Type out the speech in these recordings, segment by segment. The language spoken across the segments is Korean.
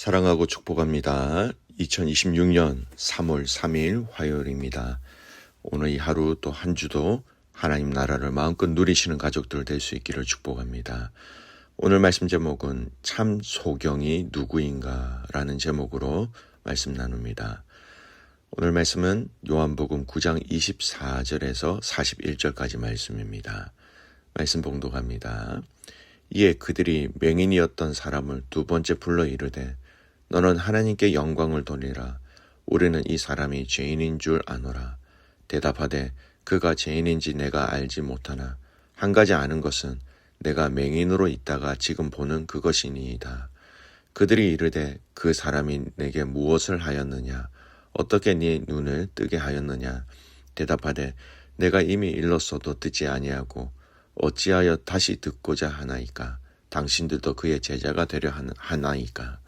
사랑하고 축복합니다. 2026년 3월 3일 화요일입니다. 오늘 이 하루 또 한 주도 하나님 나라를 마음껏 누리시는 가족들 될 수 있기를 축복합니다. 오늘 말씀 제목은 참 소경이 누구인가 라는 제목으로 말씀 나눕니다. 오늘 말씀은 요한복음 9장 24절에서 41절까지 말씀입니다. 말씀 봉독합니다. 이에 그들이 맹인이었던 사람을 두 번째 불러 이르되 너는 하나님께 영광을 돌리라. 우리는 이 사람이 죄인인 줄 아노라. 대답하되 그가 죄인인지 내가 알지 못하나 한 가지 아는 것은 내가 맹인으로 있다가 지금 보는 그것이니이다. 그들이 이르되 그 사람이 내게 무엇을 하였느냐? 어떻게 네 눈을 뜨게 하였느냐? 대답하되 내가 이미 일렀어도 듣지 아니하고 어찌하여 다시 듣고자 하나이까? 당신들도 그의 제자가 되려 하나이까?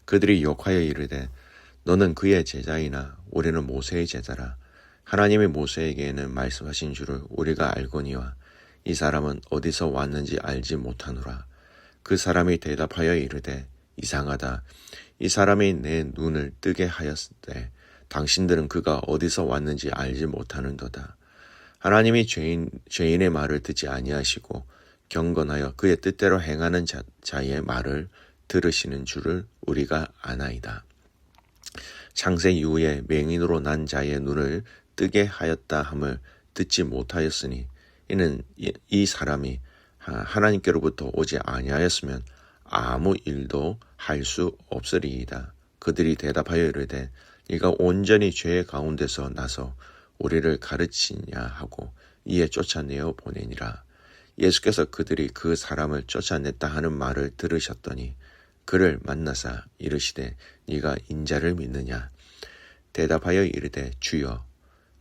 그들이 욕하여 이르되 너는 그의 제자이나 우리는 모세의 제자라. 하나님이 모세에게는 말씀하신 줄을 우리가 알거니와 이 사람은 어디서 왔는지 알지 못하노라. 그 사람이 대답하여 이르되 이상하다. 이 사람이 내 눈을 뜨게 하였으되 당신들은 그가 어디서 왔는지 알지 못하는도다. 하나님이 죄인의 말을 듣지 아니하시고 경건하여 그의 뜻대로 행하는 자의 말을 들으시는 줄을 우리가 아나이다. 창세 이후에 맹인으로 난 자의 눈을 뜨게 하였다 함을 듣지 못하였으니 이는 이 사람이 하나님께로부터 오지 아니하였으면 아무 일도 할 수 없으리이다. 그들이 대답하여 이르되 네가 온전히 죄 가운데서 나서 우리를 가르치냐 하고 이에 쫓아내어 보내니라. 예수께서 그들이 그 사람을 쫓아냈다 하는 말을 들으셨더니 그를 만나사 이르시되 네가 인자를 믿느냐? 대답하여 이르되 주여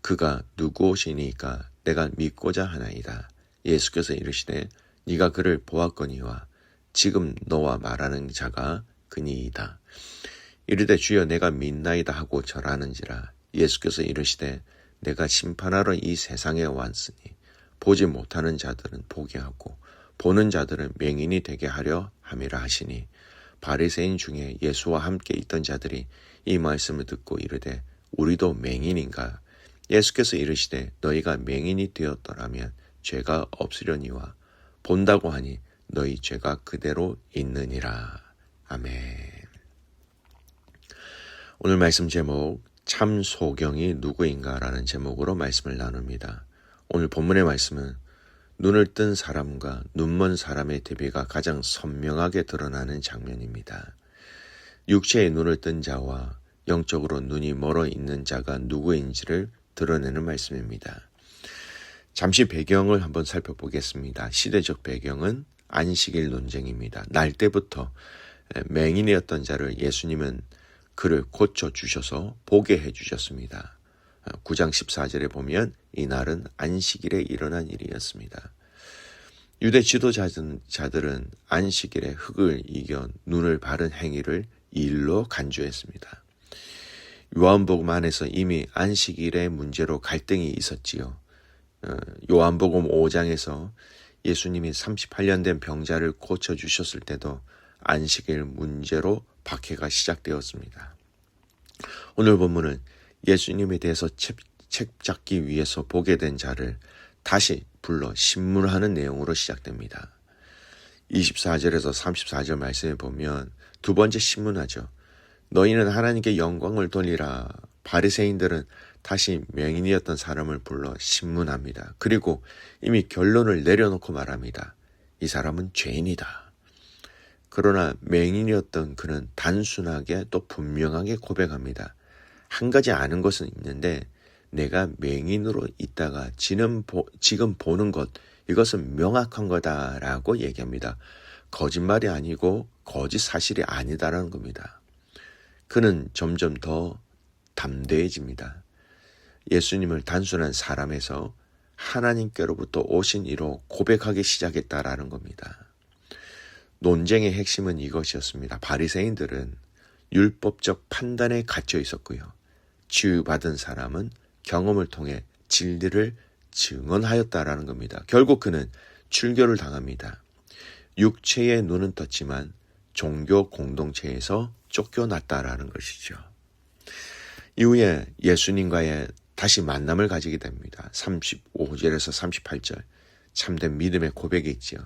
그가 누구오시니까 내가 믿고자 하나이다. 예수께서 이르시되 네가 그를 보았거니와 지금 너와 말하는 자가 그니이다. 이르되 주여 내가 믿나이다 하고 절하는지라. 예수께서 이르시되 내가 심판하러 이 세상에 왔으니 보지 못하는 자들은 보게 하고 보는 자들은 맹인이 되게 하려 함이라 하시니 바리새인 중에 예수와 함께 있던 자들이 이 말씀을 듣고 이르되 우리도 맹인인가? 예수께서 이르시되 너희가 맹인이 되었더라면 죄가 없으려니와 본다고 하니 너희 죄가 그대로 있느니라. 아멘. 오늘 말씀 제목 참 소경이 누구인가 라는 제목으로 말씀을 나눕니다. 오늘 본문의 말씀은 눈을 뜬 사람과 눈먼 사람의 대비가 가장 선명하게 드러나는 장면입니다. 육체의 눈을 뜬 자와 영적으로 눈이 멀어 있는 자가 누구인지를 드러내는 말씀입니다. 잠시 배경을 한번 살펴보겠습니다. 시대적 배경은 안식일 논쟁입니다. 날 때부터 맹인이었던 자를 예수님은 그를 고쳐주셔서 보게 해주셨습니다. 9장 14절에 보면 이날은 안식일에 일어난 일이었습니다. 유대 지도자들은 안식일에 흙을 이겨 눈을 바른 행위를 일로 간주했습니다. 요한복음 안에서 이미 안식일의 문제로 갈등이 있었지요. 요한복음 5장에서 예수님이 38년 된 병자를 고쳐주셨을 때도 안식일 문제로 박해가 시작되었습니다. 오늘 본문은 예수님에 대해서 책잡기 위해서 보게 된 자를 다시 불러 신문하는 내용으로 시작됩니다. 24절에서 34절 말씀에 보면 두 번째 신문하죠. 너희는 하나님께 영광을 돌리라. 바리새인들은 다시 맹인이었던 사람을 불러 신문합니다. 그리고 이미 결론을 내려놓고 말합니다. 이 사람은 죄인이다. 그러나 맹인이었던 그는 단순하게 또 분명하게 고백합니다. 한 가지 아는 것은 있는데 내가 맹인으로 있다가 지금 보는 것 이것은 명확한 거다라고 얘기합니다. 거짓말이 아니고 거짓 사실이 아니다라는 겁니다. 그는 점점 더 담대해집니다. 예수님을 단순한 사람에서 하나님께로부터 오신 이로 고백하기 시작했다라는 겁니다. 논쟁의 핵심은 이것이었습니다. 바리새인들은 율법적 판단에 갇혀 있었고요. 치유받은 사람은 경험을 통해 진리를 증언하였다라는 겁니다. 결국 그는 출교를 당합니다. 육체의 눈은 떴지만 종교 공동체에서 쫓겨났다라는 것이죠. 이후에 예수님과의 다시 만남을 가지게 됩니다. 35절에서 38절 참된 믿음의 고백이 있지요.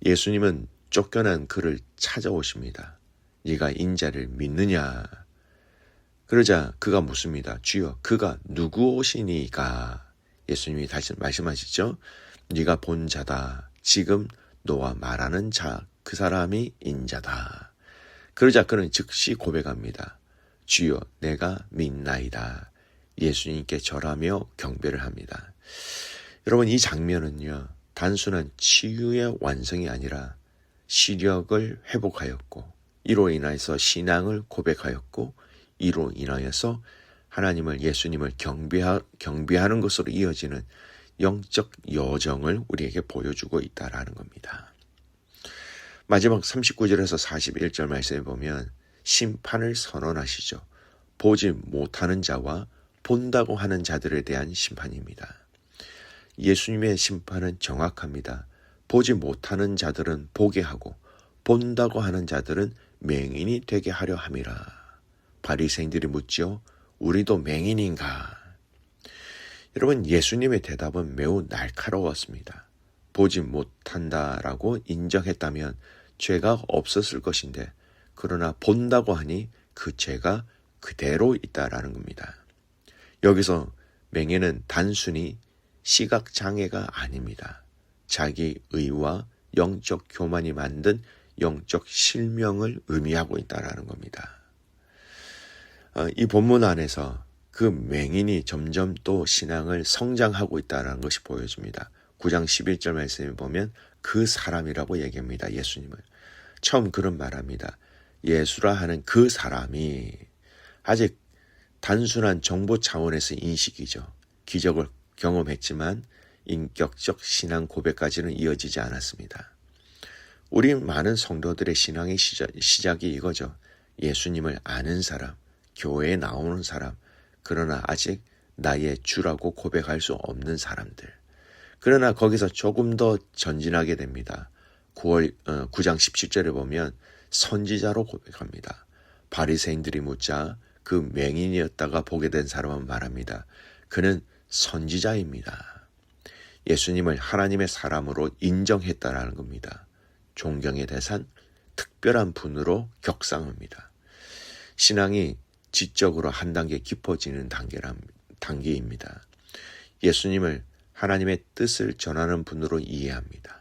예수님은 쫓겨난 그를 찾아오십니다. 네가 인자를 믿느냐? 그러자 그가 묻습니다. 주여, 그가 누구오시니까? 예수님이 다시 말씀하시죠. 네가 본 자다. 지금 너와 말하는 자, 그 사람이 인자다. 그러자 그는 즉시 고백합니다. 주여, 내가 믿나이다. 예수님께 절하며 경배를 합니다. 여러분, 이 장면은요, 단순한 치유의 완성이 아니라 시력을 회복하였고, 이로 인하여서 신앙을 고백하였고, 이로 인하여서 하나님을, 예수님을 경배하는 것으로 이어지는 영적 여정을 우리에게 보여주고 있다라는 겁니다. 마지막 39절에서 41절 말씀에 보면 심판을 선언하시죠. 보지 못하는 자와 본다고 하는 자들에 대한 심판입니다. 예수님의 심판은 정확합니다. 보지 못하는 자들은 보게 하고 본다고 하는 자들은 맹인이 되게 하려 함이라. 바리새인들이 묻죠. 우리도 맹인인가? 여러분, 예수님의 대답은 매우 날카로웠습니다. 보지 못한다라고 인정했다면 죄가 없었을 것인데, 그러나 본다고 하니 그 죄가 그대로 있다라는 겁니다. 여기서 맹인은 단순히 시각장애가 아닙니다. 자기 의와 영적 교만이 만든 영적 실명을 의미하고 있다라는 겁니다. 이 본문 안에서 그 맹인이 점점 또 신앙을 성장하고 있다는 것이 보여집니다. 9장 11절 말씀에 보면 그 사람이라고 얘기합니다. 예수님을. 처음 그런 말합니다. 예수라 하는 그 사람이 아직 단순한 정보 차원에서 인식이죠. 기적을 경험했지만 인격적 신앙 고백까지는 이어지지 않았습니다. 우리 많은 성도들의 신앙의 시작이 이거죠. 예수님을 아는 사람, 교회에 나오는 사람, 그러나 아직 나의 주라고 고백할 수 없는 사람들. 그러나 거기서 조금 더 전진하게 됩니다. 9장 17절에 보면 선지자로 고백합니다. 바리새인들이 묻자 그 맹인이었다가 보게 된 사람은 말합니다. 그는 선지자입니다. 예수님을 하나님의 사람으로 인정했다라는 겁니다. 존경의 대상, 특별한 분으로 격상합니다. 신앙이 지적으로 한 단계 깊어지는 단계입니다. 예수님을 하나님의 뜻을 전하는 분으로 이해합니다.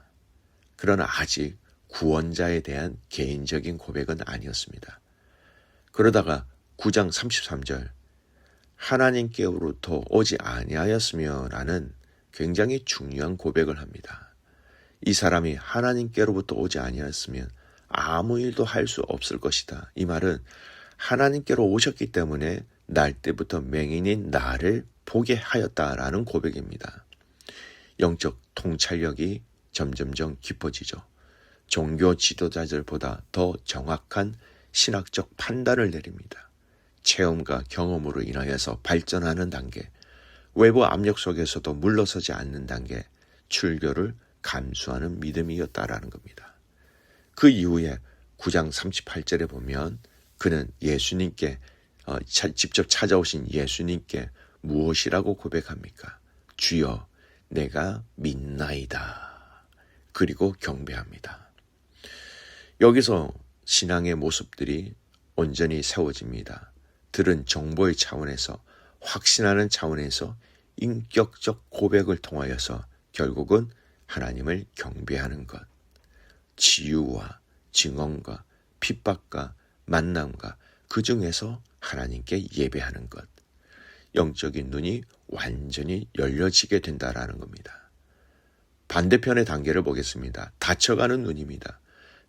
그러나 아직 구원자에 대한 개인적인 고백은 아니었습니다. 그러다가 9장 33절 하나님께로부터 오지 아니하였으며 라는 굉장히 중요한 고백을 합니다. 이 사람이 하나님께로부터 오지 아니하였으면 아무 일도 할 수 없을 것이다. 이 말은 하나님께로 오셨기 때문에 날 때부터 맹인인 나를 보게 하였다라는 고백입니다. 영적 통찰력이 점점점 깊어지죠. 종교 지도자들보다 더 정확한 신학적 판단을 내립니다. 체험과 경험으로 인하여서 발전하는 단계, 외부 압력 속에서도 물러서지 않는 단계, 출교를 감수하는 믿음이었다라는 겁니다. 그 이후에 9장 38절에 보면 그는 예수님께 직접 찾아오신 예수님께 무엇이라고 고백합니까? 주여, 내가 믿나이다. 그리고 경배합니다. 여기서 신앙의 모습들이 온전히 세워집니다. 들은 정보의 차원에서, 확신하는 차원에서 인격적 고백을 통하여서 결국은 하나님을 경배하는 것, 치유와 증언과 핍박과 만남과 그 중에서 하나님께 예배하는 것, 영적인 눈이 완전히 열려지게 된다라는 겁니다. 반대편의 단계를 보겠습니다. 닫혀가는 눈입니다.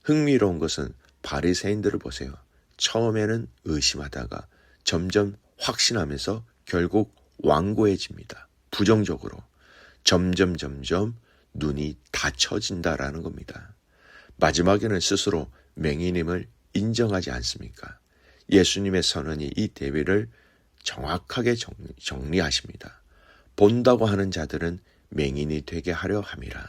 흥미로운 것은 바리새인들을 보세요. 처음에는 의심하다가 점점 확신하면서 결국 완고해집니다. 부정적으로 점점 눈이 닫혀진다라는 겁니다. 마지막에는 스스로 맹인임을 인정하지 않습니까? 예수님의 선언이 이 대비를 정확하게 정리하십니다. 본다고 하는 자들은 맹인이 되게 하려 함이라.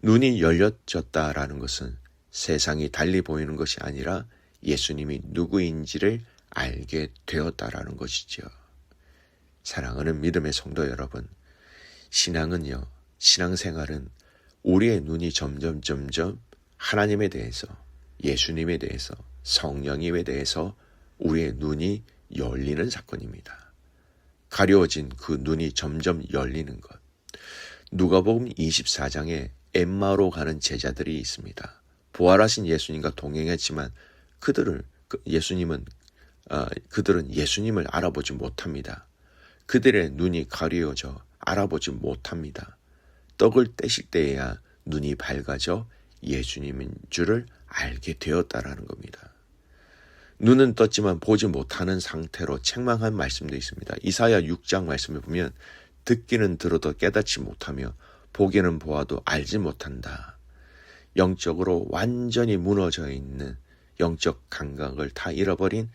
눈이 열려졌다라는 것은 세상이 달리 보이는 것이 아니라 예수님이 누구인지를 알게 되었다라는 것이죠. 사랑하는 믿음의 성도 여러분, 신앙은요, 신앙생활은 우리의 눈이 점점 하나님에 대해서, 예수님에 대해서, 성령님에 대해서 우리의 눈이 열리는 사건입니다. 가려워진 그 눈이 점점 열리는 것. 누가복음 24장에 엠마오로 가는 제자들이 있습니다. 부활하신 예수님과 동행했지만 그들은 예수님을 알아보지 못합니다. 그들의 눈이 가려워져 알아보지 못합니다. 떡을 떼실 때에야 눈이 밝아져 예수님인 줄을 알게 되었다라는 겁니다. 눈은 떴지만 보지 못하는 상태로 책망한 말씀도 있습니다. 이사야 6장 말씀을 보면 듣기는 들어도 깨닫지 못하며 보기는 보아도 알지 못한다. 영적으로 완전히 무너져 있는 영적 감각을 다 잃어버린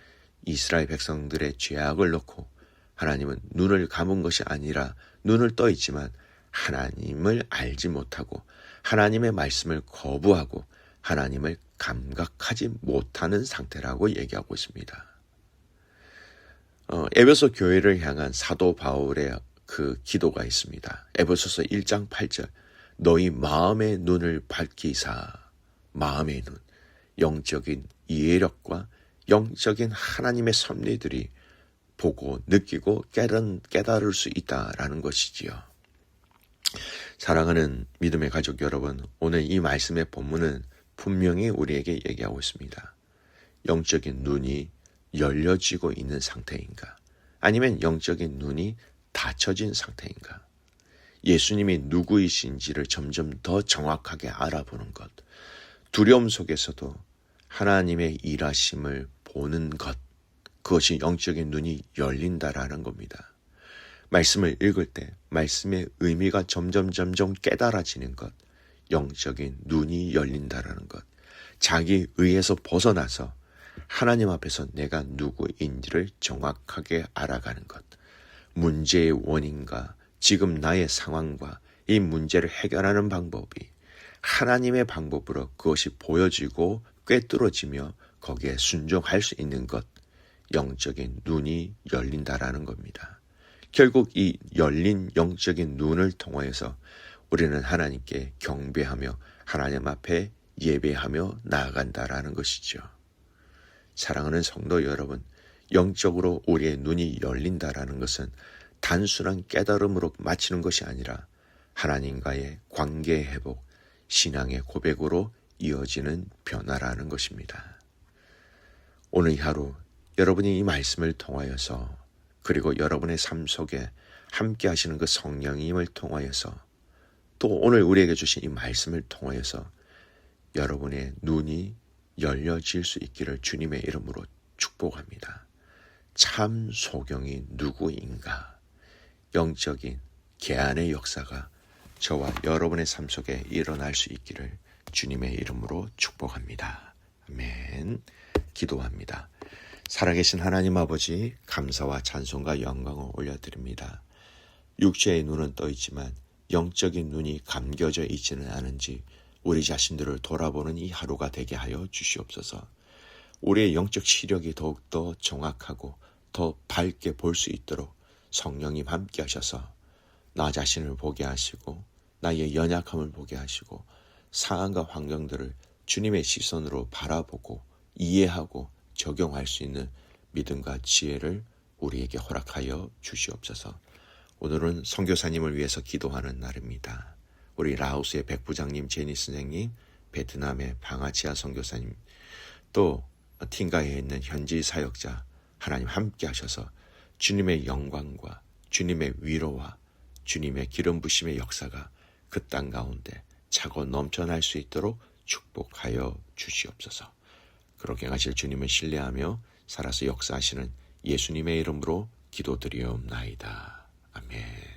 이스라엘 백성들의 죄악을 놓고 하나님은 눈을 감은 것이 아니라 눈을 떠 있지만 하나님을 알지 못하고 하나님의 말씀을 거부하고 하나님을 감각하지 못하는 상태라고 얘기하고 있습니다. 에베소 교회를 향한 사도 바울의 그 기도가 있습니다. 에베소서 1장 8절 너희 마음의 눈을 밝히사, 마음의 눈, 영적인 이해력과 영적인 하나님의 섭리들이 보고 느끼고 깨달을 수 있다라는 것이지요. 사랑하는 믿음의 가족 여러분, 오늘 이 말씀의 본문은 분명히 우리에게 얘기하고 있습니다. 영적인 눈이 열려지고 있는 상태인가? 아니면 영적인 눈이 닫혀진 상태인가? 예수님이 누구이신지를 점점 더 정확하게 알아보는 것. 두려움 속에서도 하나님의 일하심을 보는 것. 그것이 영적인 눈이 열린다라는 겁니다. 말씀을 읽을 때 말씀의 의미가 점점 깨달아지는 것. 영적인 눈이 열린다라는 것. 자기 의에서 벗어나서 하나님 앞에서 내가 누구인지를 정확하게 알아가는 것. 문제의 원인과 지금 나의 상황과 이 문제를 해결하는 방법이 하나님의 방법으로 그것이 보여지고 꿰뚫어지며 거기에 순종할 수 있는 것. 영적인 눈이 열린다라는 겁니다. 결국 이 열린 영적인 눈을 통하여서 우리는 하나님께 경배하며 하나님 앞에 예배하며 나아간다라는 것이죠. 사랑하는 성도 여러분, 영적으로 우리의 눈이 열린다라는 것은 단순한 깨달음으로 마치는 것이 아니라 하나님과의 관계 회복, 신앙의 고백으로 이어지는 변화라는 것입니다. 오늘 하루 여러분이 이 말씀을 통하여서 그리고 여러분의 삶 속에 함께 하시는 그 성령님을 통하여서 또 오늘 우리에게 주신 이 말씀을 통하여서 여러분의 눈이 열려질 수 있기를 주님의 이름으로 축복합니다. 참 소경이 누구인가? 영적인 개안의 역사가 저와 여러분의 삶 속에 일어날 수 있기를 주님의 이름으로 축복합니다. 아멘. 기도합니다. 살아계신 하나님 아버지, 감사와 찬송과 영광을 올려드립니다. 육체의 눈은 떠 있지만 영적인 눈이 감겨져 있지는 않은지 우리 자신들을 돌아보는 이 하루가 되게 하여 주시옵소서. 우리의 영적 시력이 더욱더 정확하고 더 밝게 볼 수 있도록 성령님 함께 하셔서 나 자신을 보게 하시고 나의 연약함을 보게 하시고 상황과 환경들을 주님의 시선으로 바라보고 이해하고 적용할 수 있는 믿음과 지혜를 우리에게 허락하여 주시옵소서. 오늘은 선교사님을 위해서 기도하는 날입니다. 우리 라오스의 백부장님, 제니 선생님, 베트남의 방아치아 선교사님, 또 팅가에 있는 현지 사역자 하나님 함께 하셔서 주님의 영광과 주님의 위로와 주님의 기름 부심의 역사가 그 땅 가운데 차고 넘쳐날 수 있도록 축복하여 주시옵소서. 그렇게 하실 주님을 신뢰하며 살아서 역사하시는 예수님의 이름으로 기도드리옵나이다. 아멘.